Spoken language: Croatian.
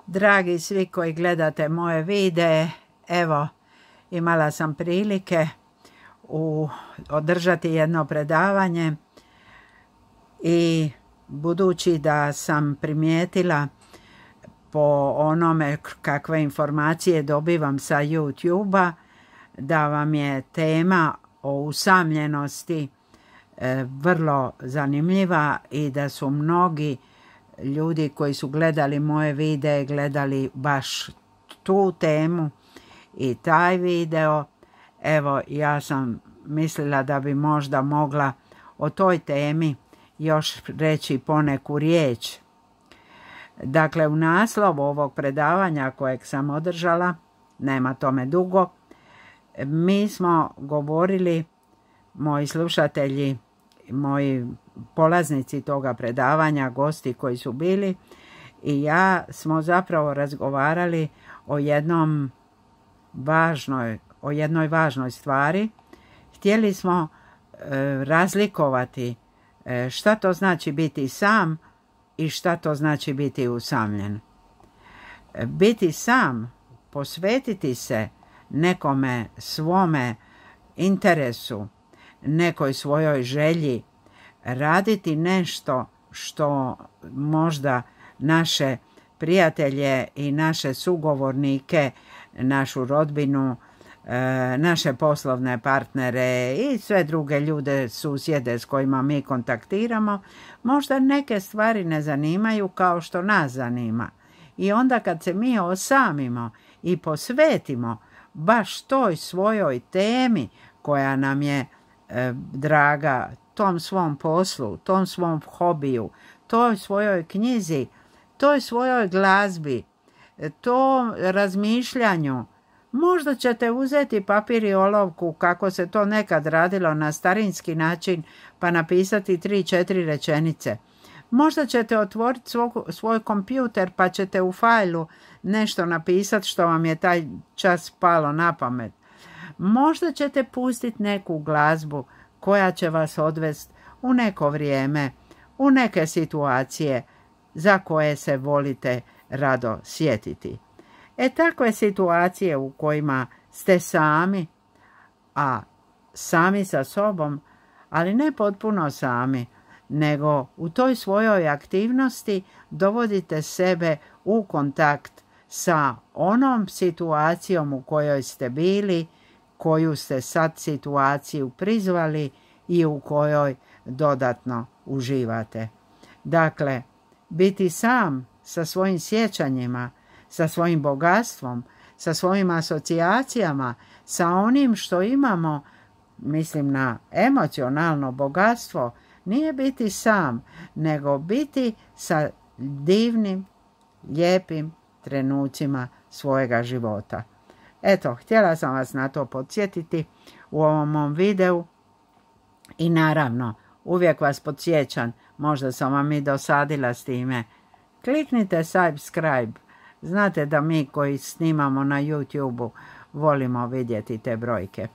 Dragi svi koji gledate moje videe, evo, imala sam prilike održati jedno predavanje i budući da sam primijetila po onome kakve informacije dobivam sa YouTube-a, da vam je tema o usamljenosti vrlo zanimljiva i da su mnogi ljudi koji su gledali moje videe gledali baš tu temu i taj video. Evo, ja sam mislila da bi možda mogla o toj temi još reći poneku riječ. Dakle, u naslovu ovog predavanja kojeg sam održala, nema tome dugo, mi smo govorili, moji slušatelji, moji polaznici toga predavanja, gosti koji su bili i ja smo zapravo razgovarali o jednoj važnoj stvari. Htjeli smo razlikovati šta to znači biti sam i šta to znači biti usamljen. Biti sam, posvetiti se nekome svome interesu, nekoj svojoj želji, raditi nešto što možda naše prijatelje i naše sugovornike, našu rodbinu, naše poslovne partnere i sve druge ljude, susjede s kojima mi kontaktiramo, možda neke stvari ne zanimaju kao što nas zanima. I onda kad se mi osamimo i posvetimo baš toj svojoj temi koja nam je draga, tom svom poslu, tom svom hobiju, toj svojoj knjizi, toj svojoj glazbi, tom razmišljanju, možda ćete uzeti papir i olovku kako se to nekad radilo na starinski način pa napisati 3-4 rečenice. Možda ćete otvoriti svoj kompjuter pa ćete u fajlu nešto napisati što vam je taj čas palo na pamet. Možda ćete pustiti neku glazbu koja će vas odvesti u neko vrijeme, u neke situacije za koje se volite rado sjetiti. Takve situacije u kojima ste sami, a sami sa sobom, ali ne potpuno sami, nego u toj svojoj aktivnosti dovodite sebe u kontakt sa onom situacijom u kojoj ste bili, koju ste sad situaciju prizvali i u kojoj dodatno uživate. Dakle, biti sam sa svojim sjećanjima, sa svojim bogatstvom, sa svojim asocijacijama, sa onim što imamo, mislim na emocionalno bogatstvo, nije biti sam, nego biti sa divnim, lijepim trenucima svojega života. Eto, htjela sam vas na to podsjetiti u ovom mom videu i naravno, uvijek vas podsjećam, možda sam vam i dosadila s time, kliknite subscribe. Znate da mi koji snimamo na YouTube-u volimo vidjeti te brojke.